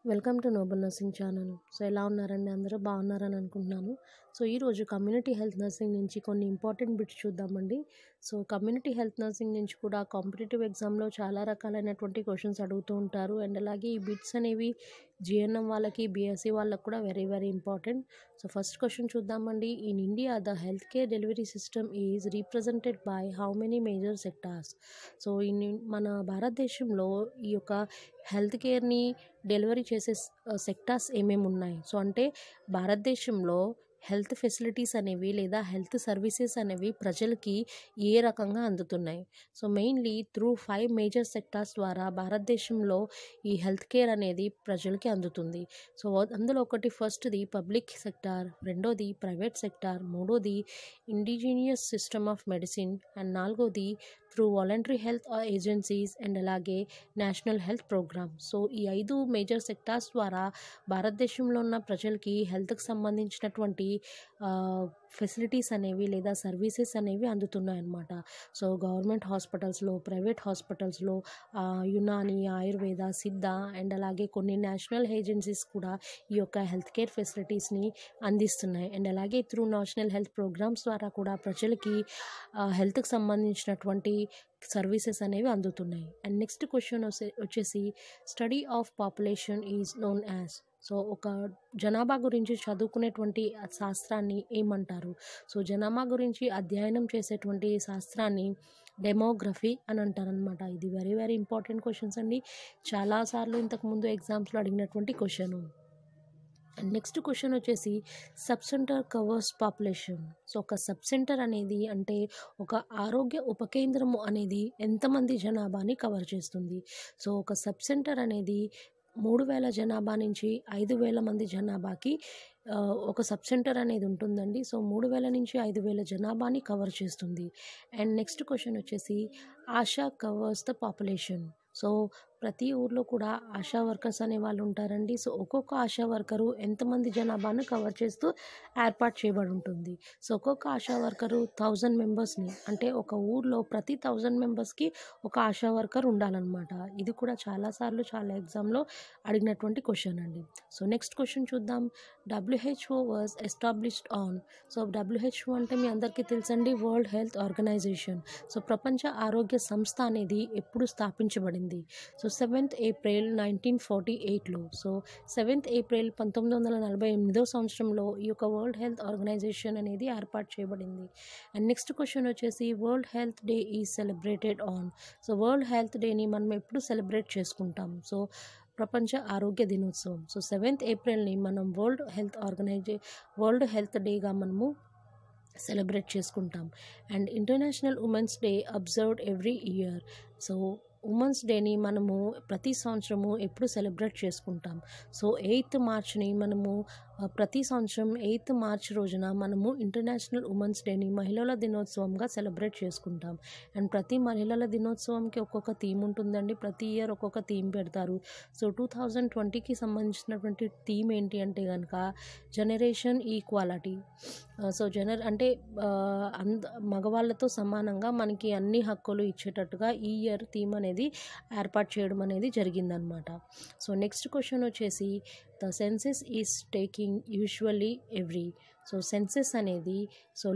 Welcome to Noble Nursing channel. ఎలా ఉన్నారండి? అందరూ బాగున్నారని అనుకుంటున్నాను. ఈరోజు కమ్యూనిటీ హెల్త్ నర్సింగ్ నుంచి కొన్ని ఇంపార్టెంట్ బిట్స్ చూద్దామండి. కమ్యూనిటీ హెల్త్ నర్సింగ్ నుంచి కూడా కాంపిటేటివ్ ఎగ్జామ్లో చాలా రకాలైనటువంటి క్వశ్చన్స్ అడుగుతూ ఉంటారు. అండ్ అలాగే ఈ బిట్స్ అనేవి జిఎన్ఎం వాళ్ళకి, బీఎస్సీ వాళ్ళకి కూడా very very important. First question చూద్దామండి. In India the health care delivery system is represented by how many major sectors? మన భారతదేశంలో ఈ యొక్క హెల్త్ కేర్ని డెలివరీ చేసే సెక్టార్స్ ఏమేమి ఉన్నాయి? అంటే భారతదేశంలో హెల్త్ ఫెసిలిటీస్ అనేవి లేదా హెల్త్ సర్వీసెస్ అనేవి ప్రజలకి ఏ రకంగా అందుతున్నాయి? మెయిన్లీ త్రూ 5 మేజర్ సెక్టార్స్ ద్వారా భారతదేశంలో ఈ హెల్త్ కేర్ అనేది ప్రజలకి అందుతుంది. అందులో ఒకటి ఫస్ట్ది పబ్లిక్ సెక్టార్, రెండోది ప్రైవేట్ సెక్టార్, మూడోది indigenous system of medicine, and నాలుగోది through voluntary health agencies, and అలాగే నేషనల్ హెల్త్ ప్రోగ్రామ్. ఈ 5 మేజర్ సెక్టార్స్ ద్వారా భారతదేశంలో ఉన్న ప్రజలకి హెల్త్కి సంబంధించినటువంటి ఫెసిలిటీస్ అనేవి లేదా సర్వీసెస్ అనేవి అందుతున్నాయన్నమాట. గవర్నమెంట్ హాస్పిటల్స్లో, ప్రైవేట్ హాస్పిటల్స్లో, యునాని, ఆయుర్వేద, సిద్ధ, అండ్ అలాగే కొన్ని నేషనల్ ఏజెన్సీస్ కూడా ఈ యొక్క హెల్త్ కేర్ ఫెసిలిటీస్ని అందిస్తున్నాయి. అండ్ అలాగే త్రూ నేషనల్ హెల్త్ ప్రోగ్రామ్స్ ద్వారా కూడా ప్రజలకి హెల్త్కి సంబంధించినటువంటి సర్వీసెస్ అనేవి అందుతున్నాయి. అండ్ నెక్స్ట్ క్వశ్చన్ వచ్చేసి study of population is known as. ఒక జనాభా గురించి చదువుకునేటువంటి శాస్త్రాన్ని ఏమంటారు? జనాభా గురించి అధ్యయనం చేసేటువంటి శాస్త్రాన్ని డెమోగ్రఫీ అని అంటారనమాట. ఇది వెరీ వెరీ ఇంపార్టెంట్ క్వశ్చన్స్ అండి. చాలాసార్లు ఇంతకుముందు ఎగ్జామ్స్లో అడిగినటువంటి క్వశ్చన్. అండ్ నెక్స్ట్ క్వశ్చన్ వచ్చేసి సబ్ సెంటర్ కవర్స్ పాపులేషన్. ఒక సబ్ సెంటర్ అనేది అంటే ఒక ఆరోగ్య ఉపకేంద్రము అనేది ఎంతమంది జనాభాని కవర్ చేస్తుంది? ఒక సబ్ సెంటర్ అనేది 3000 జనాభా నుంచి 5000 మంది జనాభాకి ఒక సబ్ సెంటర్ అనేది ఉంటుందండి. 3000 నుంచి 5000 జనాభాని కవర్ చేస్తుంది. అండ్ నెక్స్ట్ క్వశ్చన్ వచ్చేసి ఆశా కవర్స్ ద పాపులేషన్. ప్రతి ఊర్లో కూడా ఆశా వర్కర్స్ అనే వాళ్ళు ఉంటారండి. ఒక్కొక్క ఆశా వర్కరు ఎంతమంది జనాభాను కవర్ చేస్తూ ఏర్పాటు చేయబడి ఉంటుంది. ఒక్కొక్క ఆశా వర్కరు 1000 మెంబర్స్ని, అంటే ఒక ఊర్లో ప్రతి 1000 మెంబర్స్కి ఒక ఆశా వర్కర్ ఉండాలన్నమాట. ఇది కూడా చాలాసార్లు చాలా ఎగ్జామ్లో అడిగినటువంటి క్వశ్చన్ అండి. నెక్స్ట్ క్వశ్చన్ చూద్దాం. WHO was established on. WHO అంటే మీ అందరికీ తెలుసండి, వరల్డ్ హెల్త్ ఆర్గనైజేషన్. ప్రపంచ ఆరోగ్య సంస్థ అనేది ఎప్పుడు స్థాపించబడింది? 7th April 1948లో. 7th April 1948 సంవత్సరంలో ఈ యొక్క వరల్డ్ హెల్త్ ఆర్గనైజేషన్ అనేది ఏర్పాటు చేయబడింది. అండ్ నెక్స్ట్ క్వశ్చన్ వచ్చేసి world health day is celebrated on. World health డేని మనం ఎప్పుడు సెలబ్రేట్ చేసుకుంటాం? ప్రపంచ ఆరోగ్య దినోత్సవం. 7th Aprilని మనం వరల్డ్ హెల్త్ డేగా మనము సెలబ్రేట్ చేసుకుంటాం. And international women's day observed every year. Women's డేని మనము ప్రతి సంవత్సరము ఎప్పుడు సెలబ్రేట్ చేసుకుంటాం? 8th మార్చ్ని మనము ప్రతి సంవత్సరం 8th మార్చ్ రోజున మనము ఇంటర్నేషనల్ ఉమెన్స్ డేని మహిళల దినోత్సవంగా సెలబ్రేట్ చేసుకుంటాం. అండ్ ప్రతి మహిళల దినోత్సవంకి ఒక్కొక్క థీమ్ ఉంటుందండి. ప్రతి ఇయర్ ఒక్కొక్క థీమ్ పెడతారు. 2020కి సంబంధించినటువంటి థీమ్ ఏంటి అంటే కనుక జనరేషన్ ఈక్వాలిటీ. అంటే మగవాళ్ళతో సమానంగా మనకి అన్ని హక్కులు ఇచ్చేటట్టుగా ఈ ఇయర్ థీమ్ అనేది ఏర్పాటు చేయడం అనేది జరిగిందనమాట. నెక్స్ట్ క్వశ్చన్ వచ్చేసి the census is taking usually every. Census అనేది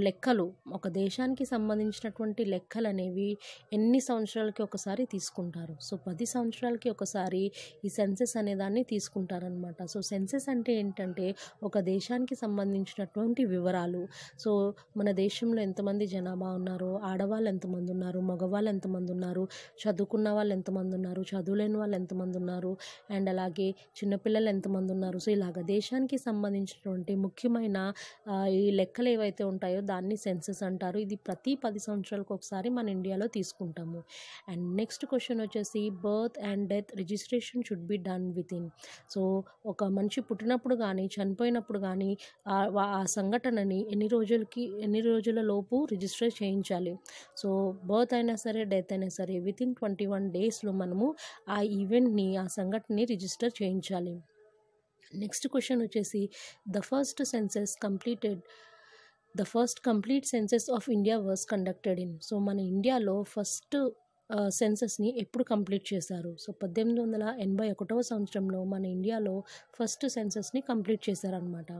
లెక్కలు, ఒక దేశానికి సంబంధించినటువంటి లెక్కలు అనేవి ఎన్ని సంవత్సరాలకి ఒకసారి తీసుకుంటారు? 10 సంవత్సరాలకి ఒకసారి ఈ సెన్సెస్ అనేదాన్ని తీసుకుంటారనమాట. సెన్సెస్ అంటే ఏంటంటే ఒక దేశానికి సంబంధించినటువంటి వివరాలు. మన దేశంలో ఎంతమంది జనాభా ఉన్నారు, ఆడవాళ్ళు ఎంతమంది ఉన్నారు, మగవాళ్ళు ఎంతమంది ఉన్నారు, చదువుకున్న వాళ్ళు ఎంతమంది ఉన్నారు, చదువులేని వాళ్ళు ఎంతమంది ఉన్నారు, అండ్ అలాగే చిన్నపిల్లలు ఎంతమంది ఉన్నారు. ఇలాగ దేశానికి సంబంధించినటువంటి ముఖ్యమైన ఈ లెక్కలు ఏవైతే ఉంటాయో దాన్ని సెన్సెస్ అంటారు. ఇది ప్రతి 10 సంవత్సరాలకు ఒకసారి మన ఇండియాలో తీసుకుంటాము. అండ్ నెక్స్ట్ క్వశ్చన్ వచ్చేసి birth and death registration should be done with in. ఒక మనిషి పుట్టినప్పుడు కానీ చనిపోయినప్పుడు కానీ ఆ సంఘటనని ఎన్ని రోజుల లోపు రిజిస్టర్ చేయించాలి? బర్త్ అయినా సరే, డెత్ అయినా సరే వితిన్ 21 డేస్లో మనము ఆ ఈవెంట్ని, ఆ సంఘటనని రిజిస్టర్ చేయించాలి. నెక్స్ట్ క్వశ్చన్ వచ్చేసి the first complete census of India was conducted in. మన ఇండియాలో ఫస్ట్ సెన్సస్ని ఎప్పుడు కంప్లీట్ చేశారు? సో 1881వ సంవత్సరంలో మన ఇండియాలో ఫస్ట్ సెన్సస్ని కంప్లీట్ చేశారనమాట.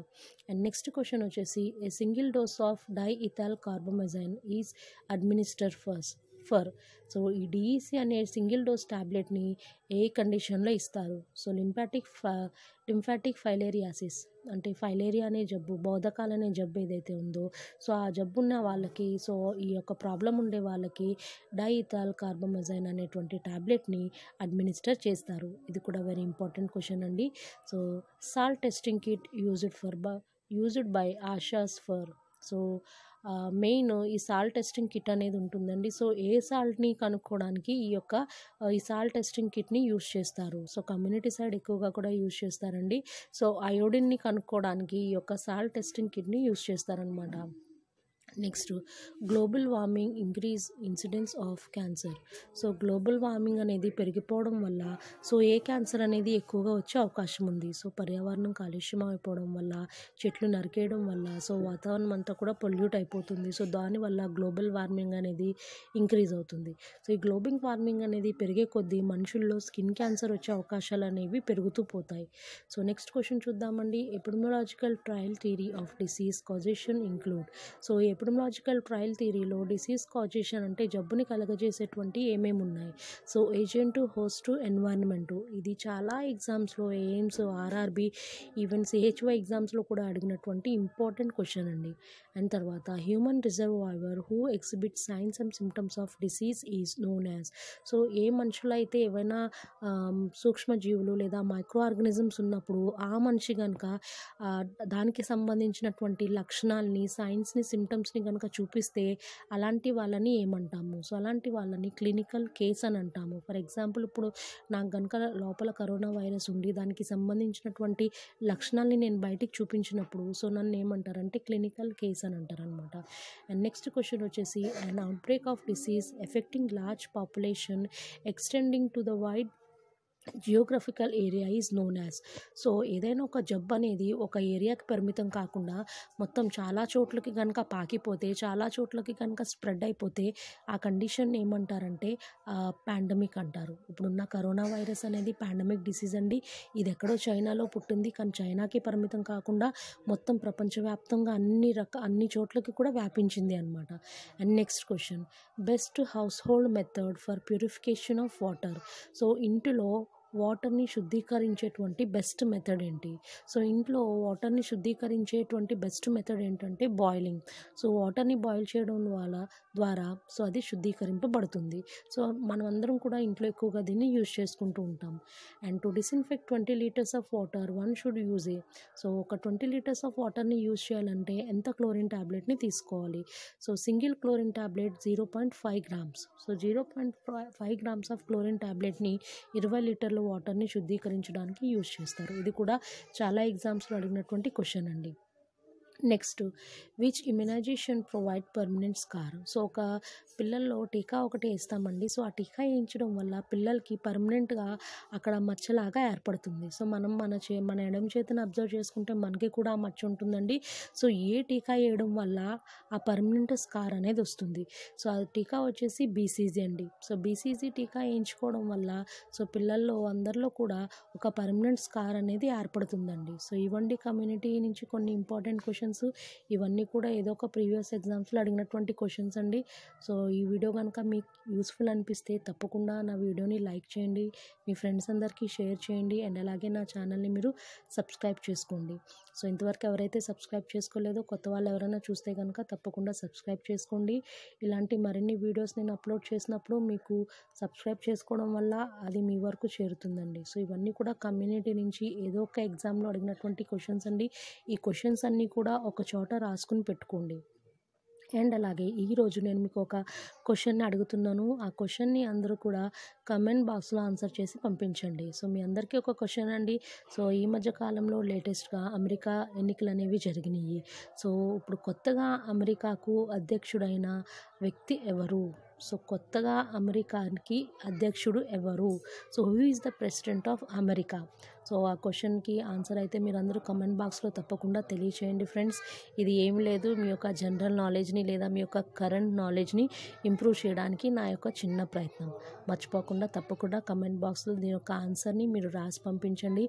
అండ్ నెక్స్ట్ క్వశ్చన్ వచ్చేసి a single dose of diethylcarbamazine is administer for. So ఈ డిఈసి అనే సింగిల్ డోస్ ట్యాబ్లెట్ని ఏ కండిషన్లో ఇస్తారు? సో లింఫాటిక్ ఫైలేరియాసిస్ అంటే ఫైలేరియా అనే జబ్బు, బోధకాలు అనే జబ్బు ఏదైతే ఉందో సో ఆ జబ్బు ఉన్న వాళ్ళకి, సో ఈ యొక్క ప్రాబ్లం ఉండే వాళ్ళకి డైఇథైల్ కార్బమజైన్ అనేటువంటి ట్యాబ్లెట్ని అడ్మినిస్టర్ చేస్తారు. ఇది కూడా వెరీ ఇంపార్టెంట్ క్వశ్చన్ అండి. So salt testing kit used by ASHAs for. So main ఈ సాల్ట్ టెస్టింగ్ కిట్ అనేది ఉంటుందండి. సో ఏ సాల్ట్ని కనుక్కోవడానికి ఈ సాల్ట్ టెస్టింగ్ కిట్ని యూజ్ చేస్తారు? సో కమ్యూనిటీ సైడ్ ఎక్కువగా కూడా యూజ్ చేస్తారండి. సో అయోడిన్ని కనుక్కోవడానికి ఈ యొక్క సాల్ట్ టెస్టింగ్ కిట్ని యూజ్ చేస్తారనమాట. Next global warming increase incidence of cancer. So global warming అనేది పెరిగిపోవడం వల్ల సో ఏ క్యాన్సర్ అనేది ఎక్కువగా వచ్చే అవకాశం ఉంది? సో పర్యావరణం కాలుష్యం అయిపోవడం వల్ల, చెట్లు నరికేయడం వల్ల సో వాతావరణం అంతా కూడా పొల్యూట్ అయిపోతుంది. సో దానివల్ల గ్లోబల్ వార్మింగ్ అనేది ఇంక్రీజ్ అవుతుంది. సో ఈ గ్లోబల్ వార్మింగ్ అనేది పెరిగే కొద్దీ మనుషుల్లో స్కిన్ క్యాన్సర్ వచ్చే అవకాశాలు అనేవి పెరుగుతూ పోతాయి. సో నెక్స్ట్ క్వశ్చన్ చూద్దామండి. Epidemiological trial theory of disease causation include. So epidemiological trial థియరీలో డిసీజ్ కాజేషన్ అంటే జబ్బుని కలగజేసేటువంటి ఏమేమి ఉన్నాయి? So agent, host, environment. ఇది చాలా ఎగ్జామ్స్లో ఎయిమ్స్, ఆర్ఆర్బి, ఈవెన్ సిహెచ్ఓ ఎగ్జామ్స్లో కూడా అడిగినటువంటి ఇంపార్టెంట్ క్వశ్చన్ అండి. అండ్ తర్వాత human reservoir who exhibit signs and symptoms of disease is known as. So ఏ మనుషులైతే ఏవైనా సూక్ష్మజీవులు లేదా మైక్రో ఆర్గానిజమ్స్ ఉన్నప్పుడు ఆ మనిషి కనుక దానికి సంబంధించినటువంటి లక్షణాలని, సైన్స్ని, సిమ్టమ్స్ని కనుక చూపిస్తే అలాంటి వాళ్ళని ఏమంటాము? సో అలాంటి వాళ్ళని క్లినికల్ కేస్ అని అంటాము. ఫర్ ఎగ్జాంపుల్ ఇప్పుడు నాకు కనుక లోపల కరోనా వైరస్ ఉండి దానికి సంబంధించినటువంటి లక్షణాలని నేను బయటికి చూపించినప్పుడు సో నన్ను ఏమంటారంటే క్లినికల్ కేస్ అని అంటారనమాట. అండ్ నెక్స్ట్ క్వశ్చన్ వచ్చేసి an outbreak of disease affecting large population extending to the wide geographical area is known as. So ఏదైనా ఒక జబ్బు అనేది ఒక ఏరియాకి పరిమితం కాకుండా మొత్తం చాలా చోట్లకి కనుక పాకిపోతే, చాలా చోట్లకి కనుక స్ప్రెడ్ అయిపోతే ఆ కండిషన్ ఏమంటారంటే పాండమిక్ అంటారు. ఇప్పుడున్న కరోనా వైరస్ అనేది పాండమిక్ డిసీజ్ అండి. ఇది ఎక్కడో చైనాలో పుట్టింది, కానీ చైనాకి పరిమితం కాకుండా మొత్తం ప్రపంచవ్యాప్తంగా అన్ని చోట్లకి కూడా వ్యాపించింది అనమాట. And next question best house hold method for purification of water. So ఇంటిలో వాటర్ని శుద్ధీకరించేటువంటి బెస్ట్ మెథడ్ ఏంటి? సో ఇంట్లో వాటర్ని శుద్ధీకరించేటువంటి బెస్ట్ మెథడ్ ఏంటంటే బాయిలింగ్. సో వాటర్ని బాయిల్ చేయడం ద్వారా సో అది శుద్ధీకరింపబడుతుంది. సో మనం అందరం కూడా ఇంట్లో ఎక్కువగా దీన్ని యూజ్ చేసుకుంటూ ఉంటాం. And to disinfect 20 litres of water one should use so ఒక 20 లీటర్స్ ఆఫ్ వాటర్ని యూజ్ చేయాలంటే ఎంత క్లోరిన్ ట్యాబ్లెట్ని తీసుకోవాలి? So single chlorine tablet 0.5 grams. So 0.5 grams of chlorine ట్యాబ్లెట్ని 20 లీటర్ల వాటర్ని శుద్ధీకరించడానికి యూజ్ చేస్తారు. ఇది కూడా చాలా ఎగ్జామ్స్లో అడిగినటువంటి క్వశ్చన్ అండి. Next which immunisation provide permanent scar. So ఒక పిల్లల్లో టీకా ఒకటి వేస్తామండి. సో ఆ టీకా వేయించడం వల్ల పిల్లలకి పర్మనెంట్గా అక్కడ మచ్చలాగా ఏర్పడుతుంది. సో మనం మన ఎడమ చేతిని అబ్జర్వ్ చేసుకుంటే మనకి కూడా ఆ మచ్చ ఉంటుందండి. సో ఏ టీకా వేయడం వల్ల ఆ పర్మనెంట్ స్కార్ అనేది వస్తుంది? సో ఆ టీకా వచ్చేసి బీసీజీ అండి. సో బీసీజీ టీకా వేయించుకోవడం వల్ల సో పిల్లల్లో అందరిలో కూడా ఒక పర్మనెంట్ స్కార్ అనేది ఏర్పడుతుందండి. సో ఇవ్వండి కమ్యూనిటీ నుంచి కొన్ని ఇంపార్టెంట్ క్వశ్చన్స్. ఇవన్నీ కూడా ఏదో ఒక ప్రీవియస్ ఎగ్జామ్స్లో అడిగినటువంటి క్వశ్చన్స్ అండి. సో ఈ వీడియో కనుక మీకు యూస్ఫుల్ అనిపిస్తే తప్పకుండా నా వీడియోని లైక్ చేయండి, మీ ఫ్రెండ్స్ అందరికీ షేర్ చేయండి, అండ్ అలాగే నా ఛానల్ని మీరు సబ్స్క్రైబ్ చేసుకోండి. సో ఇంతవరకు ఎవరైతే సబ్స్క్రైబ్ చేసుకోలేదో కొత్త వాళ్ళు ఎవరైనా చూస్తే కనుక తప్పకుండా సబ్స్క్రైబ్ చేసుకోండి. ఇలాంటి మరిన్ని వీడియోస్ నేను అప్లోడ్ చేసినప్పుడు మీకు సబ్స్క్రైబ్ చేసుకోవడం వల్ల అది మీ వరకు చేరుతుందండి. సో ఇవన్నీ కూడా కమ్యూనిటీ నుంచి ఏదో ఒక ఎగ్జామ్లో అడిగినటువంటి క్వశ్చన్స్ అండి. ఈ క్వశ్చన్స్ అన్నీ కూడా ఒక చోట రాసుకుని పెట్టుకోండి. అండ్ అలాగే ఈరోజు నేను మీకు ఒక క్వశ్చన్ని అడుగుతున్నాను. ఆ క్వశ్చన్ని అందరూ కూడా కమెంట్ బాక్స్లో ఆన్సర్ చేసి పంపించండి. సో మీ అందరికీ ఒక క్వశ్చన్ అండి. సో ఈ మధ్య కాలంలో లేటెస్ట్గా అమెరికా ఎన్నికలు అనేవి జరిగినాయి. సో ఇప్పుడు కొత్తగా అమెరికాకు అధ్యక్షుడైన వ్యక్తి ఎవరు? సో కొత్తగా అమెరికాకి అధ్యక్షుడు ఎవరు? So who is the president of America? So ఆ క్వశ్చన్కి ఆన్సర్ అయితే మీరు అందరూ కమెంట్ బాక్స్లో తప్పకుండా తెలియచేయండి ఫ్రెండ్స్. ఇది ఏం లేదు, మీ యొక్క జనరల్ నాలెడ్జ్ని లేదా మీ యొక్క కరెంట్ నాలెడ్జ్ని ఇంప్రూవ్ చేయడానికి నా యొక్క చిన్న ప్రయత్నం. మర్చిపోకుండా తప్పకుండా కమెంట్ బాక్స్లో దీని యొక్క ఆన్సర్ని మీరు రాసి పంపించండి.